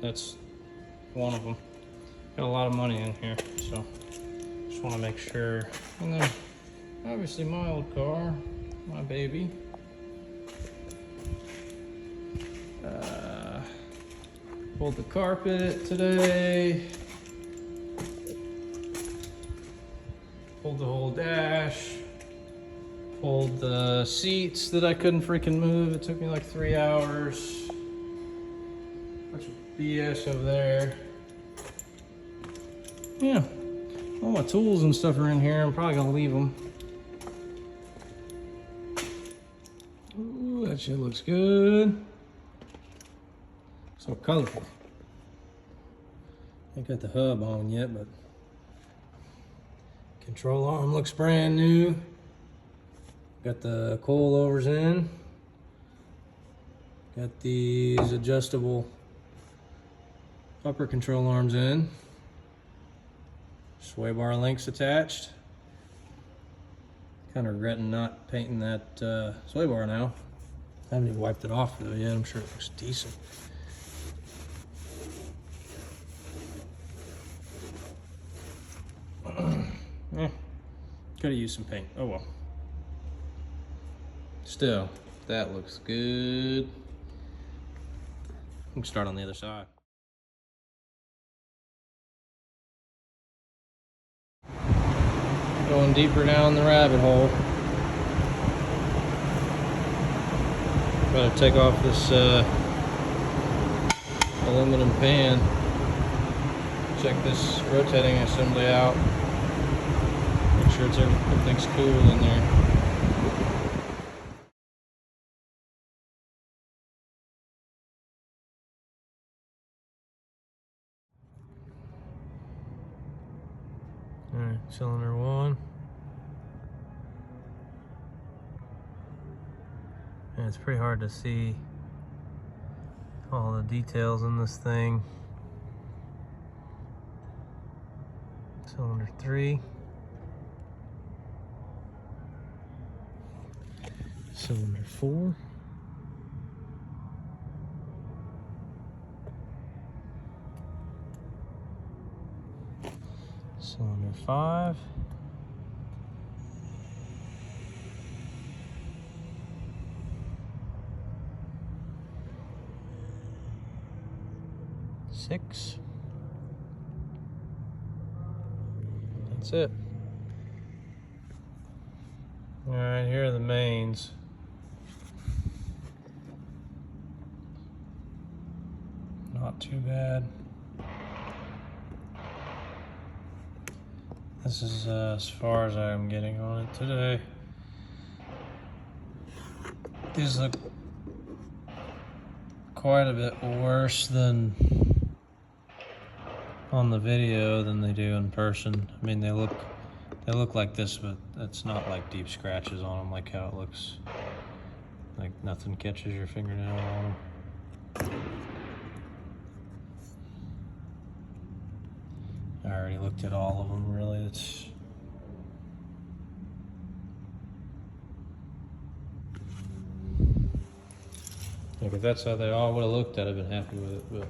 that's one of them. Got a lot of money in here, so just want to make sure. And then obviously my old car, my baby. Pulled the carpet today. Pulled the whole dash. Pulled the seats that I couldn't freaking move. It took me like 3 hours. Bunch of BS over there. Yeah, all my tools and stuff are in here. I'm probably gonna leave them. Ooh, that shit looks good. So colorful. Ain't got the hub on yet, but control arm looks brand new. Got the coilovers in. Got these adjustable upper control arms in. Sway bar links attached. Kind of regretting not painting that sway bar now. I haven't even wiped it off though yet. I'm sure it looks decent. Could have used some paint. Oh well. Still, that looks good. We can start on the other side. Going deeper down the rabbit hole. Gotta take off this aluminum pan. Check this rotating assembly out. Make sure everything's cool in there. Alright, cylinder 1. And it's pretty hard to see all the details in this thing. Cylinder 3. Cylinder 4. Cylinder 5. Six. That's it. All right, here are the mains. Not too bad. This is as far as I'm getting on it today. These look quite a bit worse than on the video than they do in person. I mean, they look like this, but it's not like deep scratches on them like how it looks. Like nothing catches your fingernail on them. I already looked at all of them, really. It's like if that's how they all would have looked, I'd have been happy with it, but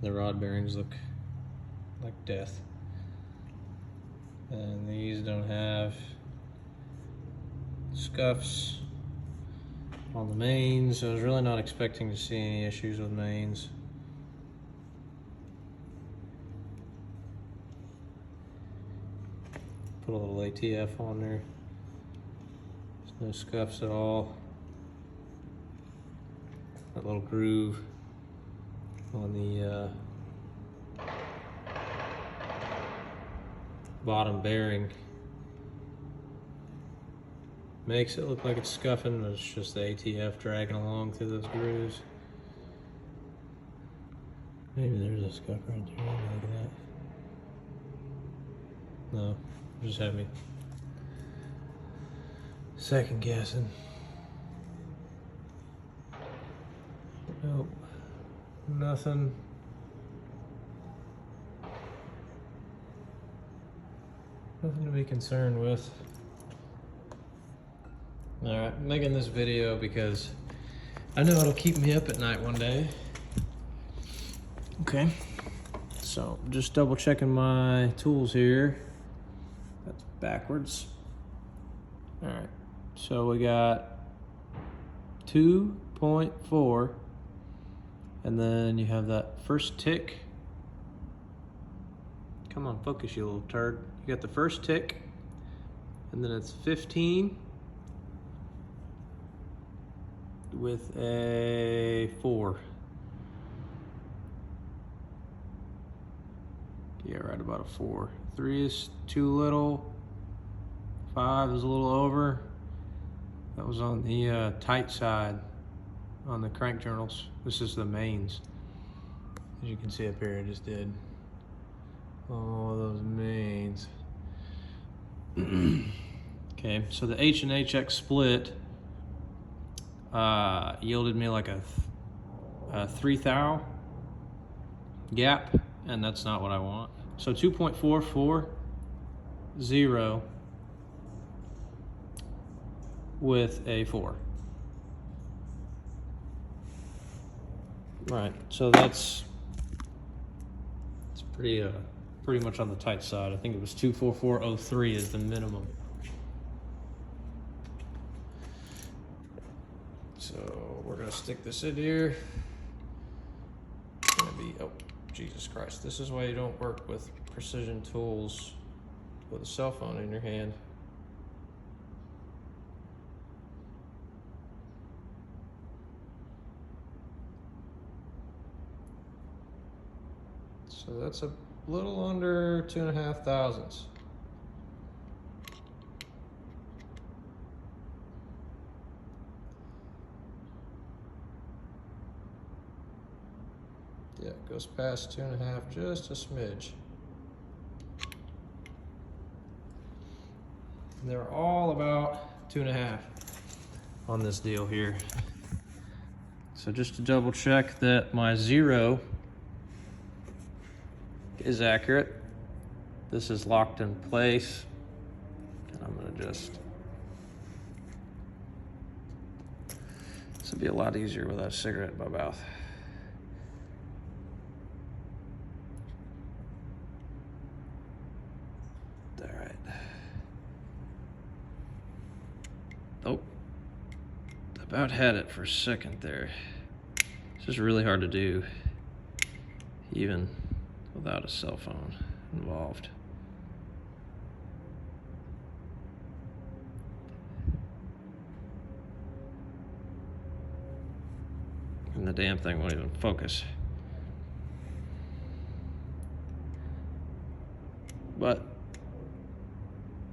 the rod bearings look like death. And these don't have scuffs on the mains. I was really not expecting to see any issues with mains. Put a little ATF on there. There's no scuffs at all. That little groove on the bottom bearing makes it look like it's scuffing, but it's just the ATF dragging along through those grooves. Maybe there's a scuff right there. Look at that. No, just had me second guessing. Nope, nothing. Nothing to be concerned with. Alright, I'm making this video because I know it'll keep me up at night one day. Okay, so just double checking my tools here. That's backwards. All right, so we got 2.4, and then you have that first tick. Come on, focus, you little turd. You got the first tick, and then it's 15 with a 4. Yeah, right about a 4. 3 is too little. 5 is a little over. That was on the tight side on the crank journals. This is the mains. As you can see up here, I just did all those mains. Okay, so the H and HX split yielded me like a 3 thou gap, and that's not what I want. So 2.440 with a 4. Right, so it's pretty much on the tight side. I think it was 24403 is the minimum. So we're gonna stick this in here. It's gonna be, oh, Jesus Christ. This is why you don't work with precision tools with a cell phone in your hand. So that's a little under 2.5 thousandths. Yeah, it goes past 2.5, just a smidge. And they're all about 2.5 on this deal here. So just to double check that my 0 is accurate, this is locked in place. And I'm gonna just, this would be a lot easier without a cigarette in my mouth. All right. Oh, about had it for a second there. It's just really hard to do, even without a cell phone involved. And the damn thing won't even focus. But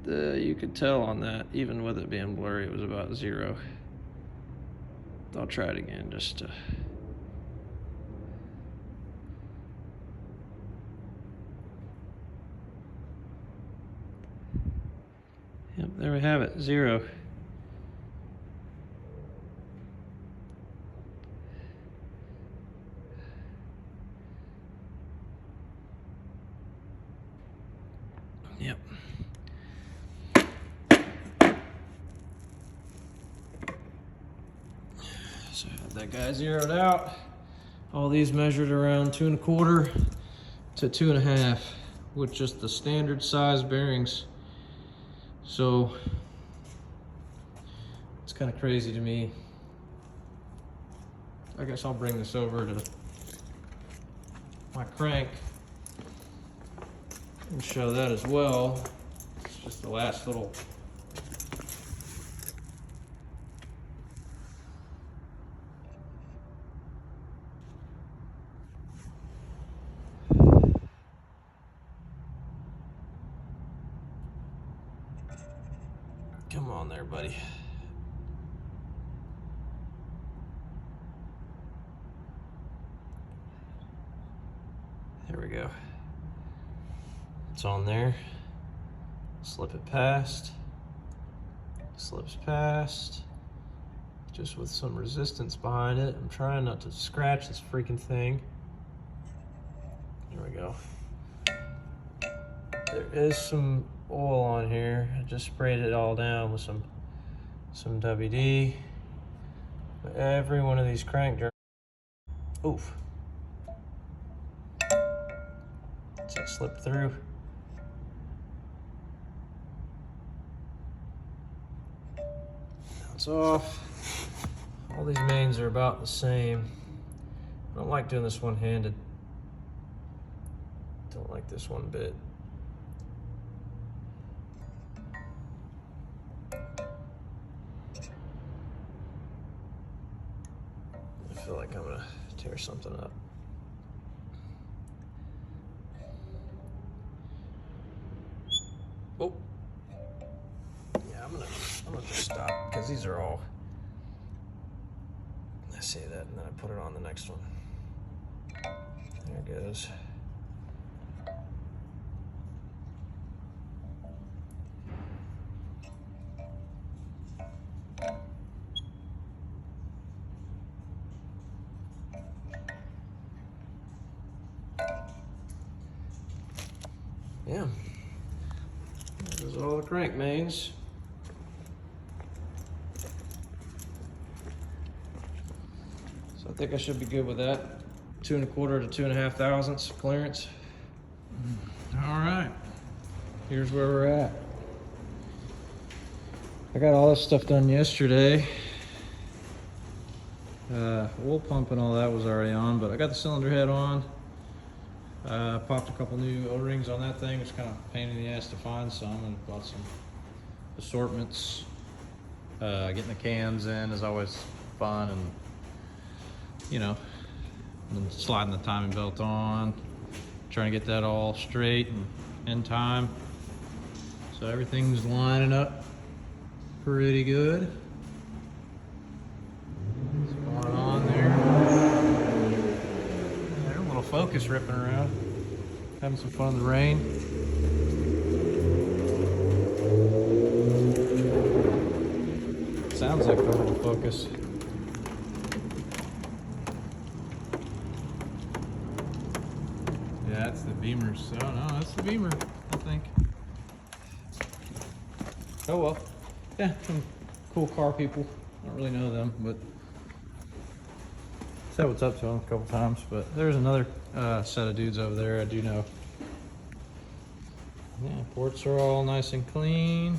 you could tell on that, even with it being blurry, it was about 0. I'll try it again just to. Yep, there we have it, 0. Yep. So I have that guy zeroed out. All these measured around 2.25 to 2.5 with just the standard size bearings. So it's kind of crazy to me. I guess I'll bring this over to my crank and show that as well. It's just the last little come on there, buddy. There we go. It's on there. Slip it past. Slips past. Just with some resistance behind it. I'm trying not to scratch this freaking thing. There we go. There is some oil on here. I just sprayed it all down with some WD. Every one of these crank journals. Oof. Does that slip through? It's off. All these mains are about the same. I don't like doing this one-handed. Don't like this one bit. I feel like I'm gonna tear something up. Oh. Yeah, I'm gonna just stop because these are all. I say that and then I put it on the next one. There it goes. Yeah, those are all the crank mains. So I think I should be good with that. 2 1/4 to 2.5 thousandths clearance. All right, here's where we're at. I got all this stuff done yesterday. Oil pump and all that was already on, but I got the cylinder head on. Popped a couple new O-rings on that thing. It's kind of a pain in the ass to find some, and bought some assortments. Getting the cams in is always fun, and you know, and then sliding the timing belt on, trying to get that all straight and in time. So everything's lining up pretty good. What's going on there? There's a little Focus ripping around, having some fun in the rain. Sounds like the little Focus. Yeah, that's the Beamer. So no, that's the Beamer, I think. Oh well. Yeah, some cool car people. I don't really know them, but said what's up to them a couple times. But there's another set of dudes over there I do know. Yeah, ports are all nice and clean.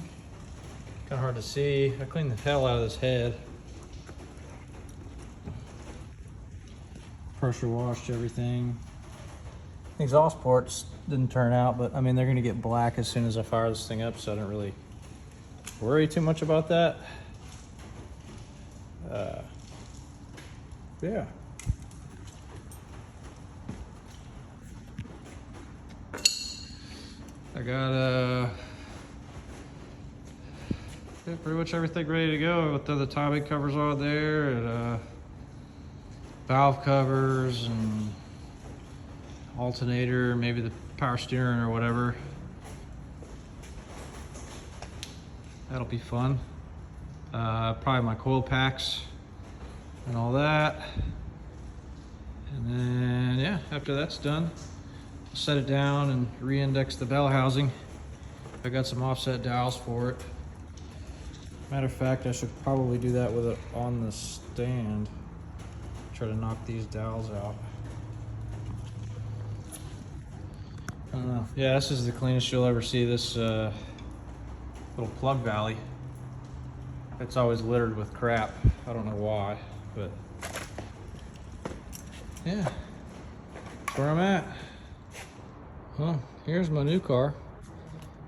Kind of hard to see. I cleaned the hell out of this head. Pressure washed everything. The exhaust ports didn't turn out, but I mean, they're gonna get black as soon as I fire this thing up, so I don't really worry too much about that. Yeah. I got pretty much everything ready to go. With the timing covers on there, and valve covers and alternator, maybe the power steering or whatever. That'll be fun. Probably my coil packs and all that. And then, yeah, after that's done, I'll set it down and re-index the bell housing. I got some offset dowels for it. Matter of fact, I should probably do that with it on the stand. Try to knock these dowels out. I don't know. Yeah, this is the cleanest you'll ever see this little plug valley. It's always littered with crap. I don't know why, but yeah, that's where I'm at. Well, here's my new car.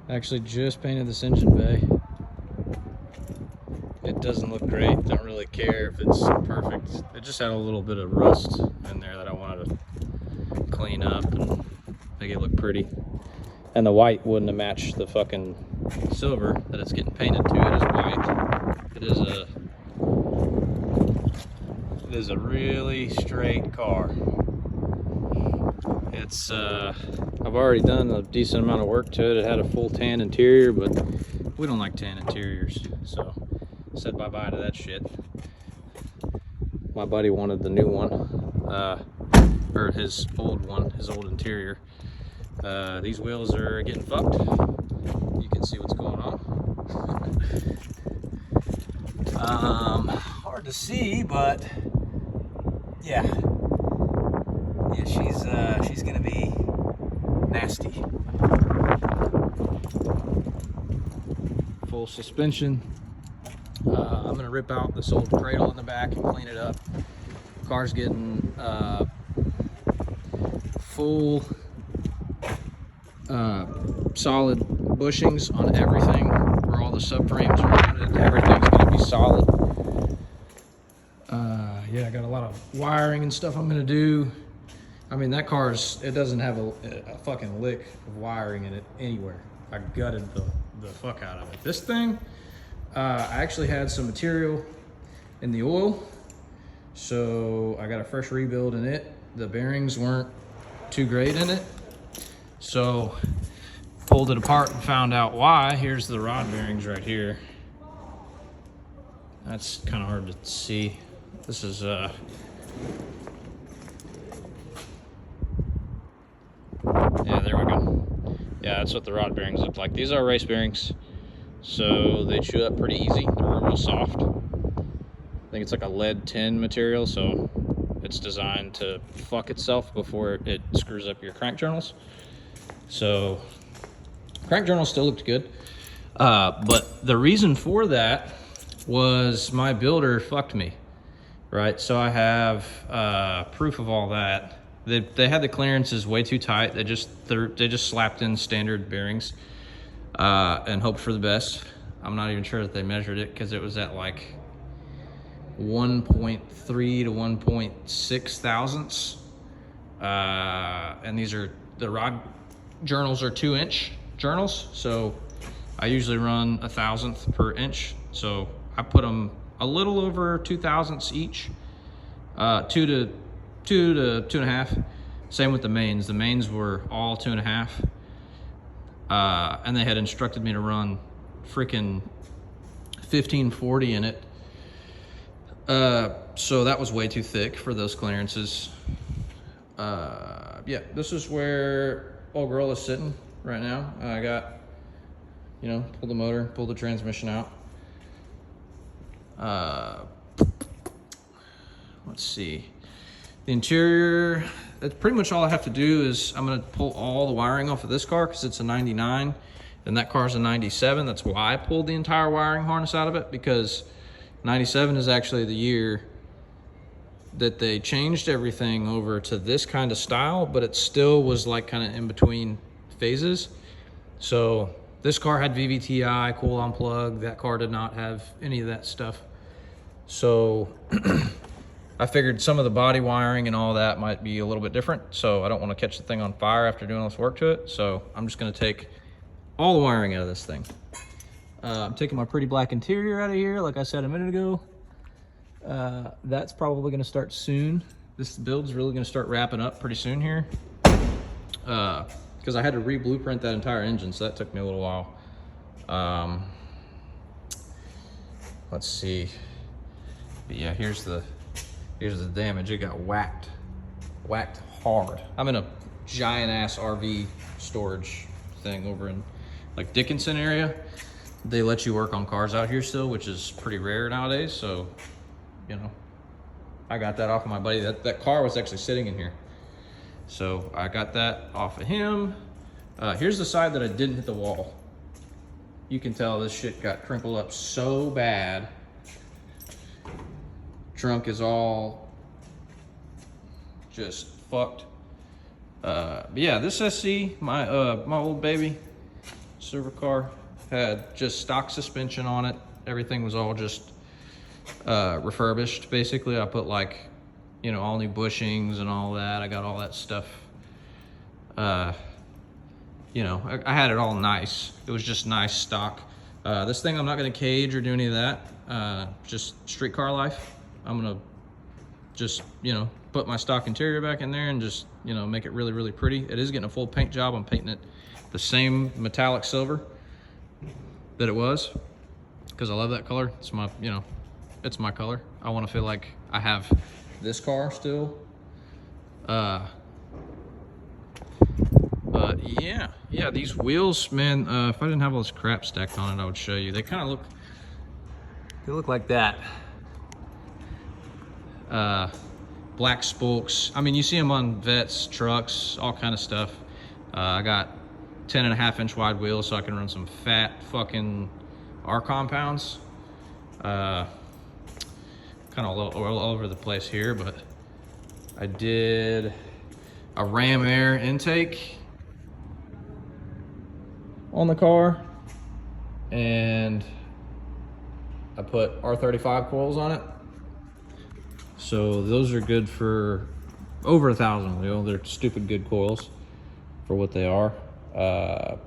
Actually just painted this engine bay. It doesn't look great. Don't really care if it's perfect. It just had a little bit of rust in there that I wanted to clean up and make it look pretty. And the white wouldn't have matched the fucking silver that it's getting painted to. It is white. It is a really straight car. It's I've already done a decent amount of work to it. It had a full tan interior, but we don't like tan interiors, so I said bye-bye to that shit. My buddy wanted the new one, or his old one, his old interior. These wheels are getting fucked. You can see what's going on. Hard hard to see, but yeah, she's gonna be nasty. Full suspension. I'm gonna rip out this old cradle in the back and clean it up. Car's getting full solid bushings on everything where all the subframes are mounted. Everything's gonna be solid. Yeah, I got a lot of wiring and stuff I'm gonna do. I mean, that it doesn't have a fucking lick of wiring in it anywhere. I gutted the fuck out of it. This thing, I actually had some material in the oil, so I got a fresh rebuild in it. The bearings weren't too great in it, so pulled it apart and found out why. Here's the rod bearings right here. That's kind of hard to see. This is yeah, there we go. Yeah, that's what the rod bearings look like. These are race bearings, so they chew up pretty easy. They're real soft. I think it's like a lead tin material, so it's designed to fuck itself before it screws up your crank journals. So crank journal still looked good, but the reason for that was my builder fucked me, right? So I have proof of all that. They had the clearances way too tight. They just slapped in standard bearings and hoped for the best. I'm not even sure that they measured it because it was at like 1.3 to 1.6 thousandths. And the rod journals are 2-inch journals, so I usually run 1,000th per inch. So I put them a little over 2 thousandths each, 2 to 2.5. Same with the mains. The mains were all 2.5, and they had instructed me to run freaking 1540 in it. So that was way too thick for those clearances. Yeah, this is where old girl is sitting right now. I got, pulled the motor, pulled the transmission out. Let's see. The interior, that's pretty much all I have to do. Is I'm gonna pull all the wiring off of this car because it's a 99 and that car's a 97. That's why I pulled the entire wiring harness out of it, because 97 is actually the year that they changed everything over to this kind of style, but it still was like kind of in between phases. So this car had VVTi, cool on plug. That car did not have any of that stuff. So I figured some of the body wiring and all that might be a little bit different. So I don't want to catch the thing on fire after doing all this work to it. So I'm just going to take all the wiring out of this thing. I'm taking my pretty black interior out of here, like I said a minute ago. That's probably going to start soon. This build's really going to start wrapping up pretty soon here. Because I had to re-blueprint that entire engine, so that took me a little while. Let's see. But yeah, here's the damage. It got whacked hard. I'm in a giant ass RV storage thing over in like Dickinson area. They let you work on cars out here still, which is pretty rare nowadays. So, I got that off of my buddy. That car was actually sitting in here. So I got that off of him. Here's the side that I didn't hit the wall. You can tell this shit got crinkled up so bad. Trunk is all just fucked. But yeah, this SC, my old baby silver car, had just stock suspension on it. Everything was all just refurbished. Basically, I put like, all new bushings and all that. I got all that stuff. I had it all nice. It was just nice stock. This thing, I'm not gonna cage or do any of that. Just street car life. I'm gonna just, put my stock interior back in there and just, make it really, really pretty. It is getting a full paint job. I'm painting it the same metallic silver that it was, because I love that color. It's my, it's my color. I want to feel like I have this car still. But yeah, these wheels, man, if I didn't have all this crap stacked on it, I would show you. They kind of look like that. black spokes. I mean, you see them on vets, trucks, all kind of stuff. I got 10.5-inch wide wheels so I can run some fat fucking R compounds. Kind of all over the place here, but I did a ram air intake on the car, and I put R35 coils on it. So those are good for over 1,000. You know, they're stupid good coils for what they are.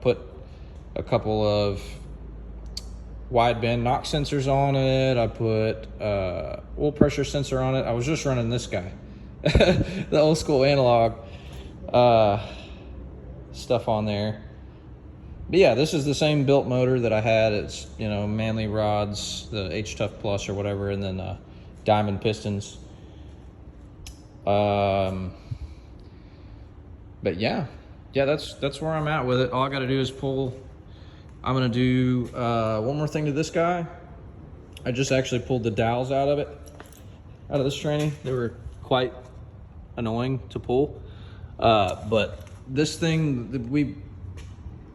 Put a couple of wideband knock sensors on it. I put oil pressure sensor on it. I was just running this guy, the old school analog stuff on there. But yeah, this is the same built motor that I had. It's, you know, Manly rods, the H-Tough Plus or whatever, and then diamond pistons. But yeah, that's where I'm at with it. All I got to do is pull. I'm gonna do one more thing to this guy. I just actually pulled the dowels out of this tranny. They were quite annoying to pull, but this thing, we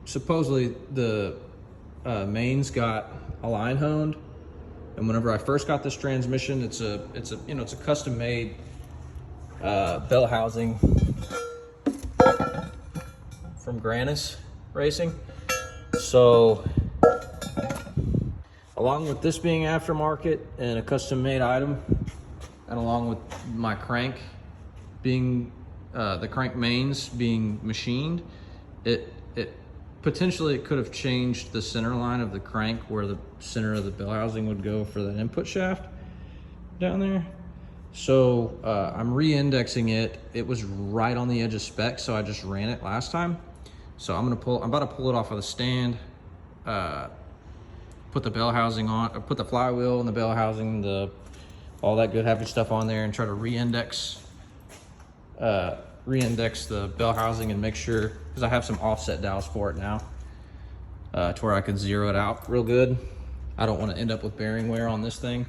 supposedly the mains got a line honed, and whenever I first got this transmission, it's a you know, it's a custom made bell housing from Granis Racing. So along with this being aftermarket and a custom made item, and along with my crank being the crank mains being machined, it potentially could have changed the center line of the crank where the center of the bell housing would go for the input shaft down there. So I'm re-indexing it. It was right on the edge of spec, so I just ran it last time. So I'm about to pull it off of the stand, put the bell housing on, or put the flywheel and the bell housing, all that good happy stuff on there, and try to re-index the bell housing and make sure, because I have some offset dowels for it now, to where I could zero it out real good. I don't want to end up with bearing wear on this thing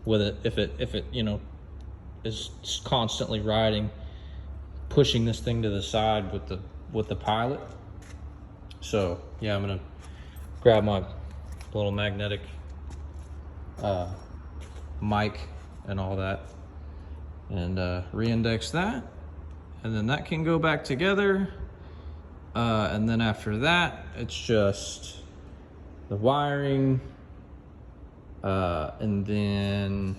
with it if it you know, is constantly riding, pushing this thing to the side with the pilot. So yeah, I'm gonna grab my little magnetic mic and all that, and re-index that, and then that can go back together, and then after that it's just the wiring, and then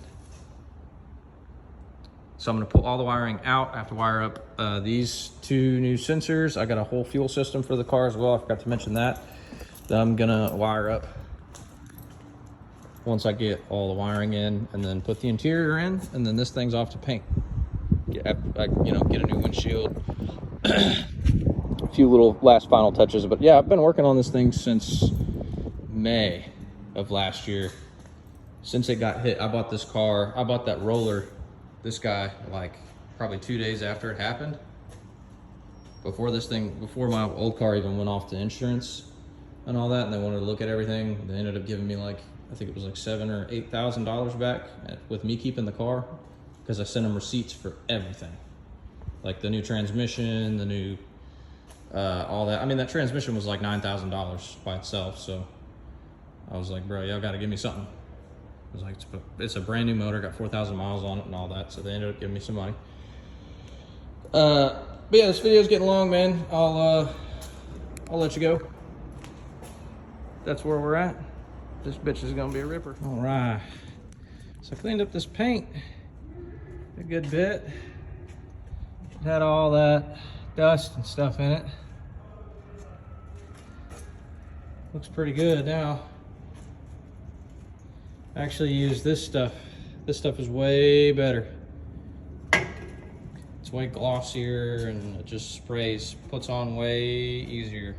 so I'm gonna pull all the wiring out. I have to wire up these two new sensors. I got a whole fuel system for the car as well. I forgot to mention that I'm gonna wire up once I get all the wiring in, and then put the interior in, and then this thing's off to paint. You know, get a new windshield, a few little last final touches. But yeah, I've been working on this thing since May of last year. Since it got hit, I bought this car. I bought that roller, this guy, like probably 2 days after it happened. Before my old car even went off to insurance and all that, and they wanted to look at everything. They ended up giving me like, I think it was like $7,000 or $8,000 back with me keeping the car, because I sent them receipts for everything, like the new transmission, the new all that. I mean, that transmission was like $9,000 by itself. So I was like, bro, y'all got to give me something. I was like, it's a brand new motor, got 4,000 miles on it and all that. So they ended up giving me some money. But yeah, this video's getting long, man. I'll let you go. That's where we're at. This bitch is gonna be a ripper. All right, so I cleaned up this paint a good bit. It had all that dust and stuff in it. Looks pretty good now. I actually use this stuff. This stuff is way better. It's way glossier, and it just sprays, puts on way easier.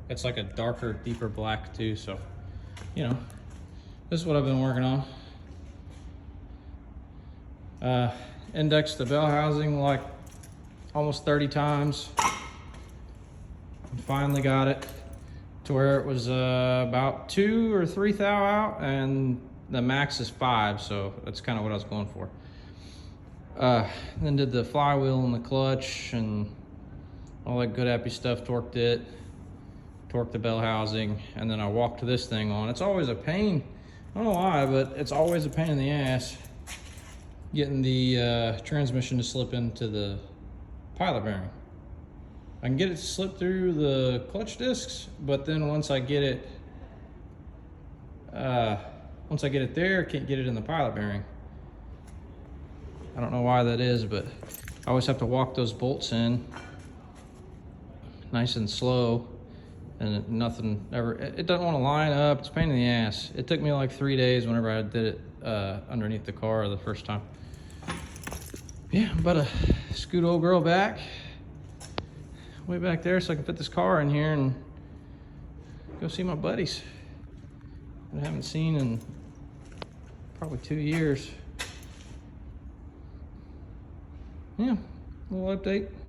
It's like a darker, deeper black too, so you know, this is what I've been working on. Indexed the bell housing like almost 30 times. And finally got it to where it was about 2 or 3 thou out, and the max is 5, so that's kind of what I was going for. Then did the flywheel and the clutch and all that good happy stuff, torqued it, torqued the bell housing, and then I walked this thing on. It's always a pain, I don't know why, but it's always a pain in the ass getting the transmission to slip into the pilot bearing. I can get it to slip through the clutch discs, but then once I get it there, I can't get it in the pilot bearing. I don't know why that is, but I always have to walk those bolts in nice and slow, and nothing ever, it doesn't want to line up. It's a pain in the ass. It took me like 3 days whenever I did it underneath the car the first time. Yeah, I'm about to scoot old girl back, way back there, so I can fit this car in here and go see my buddies that I haven't seen in probably 2 years. Yeah, little update.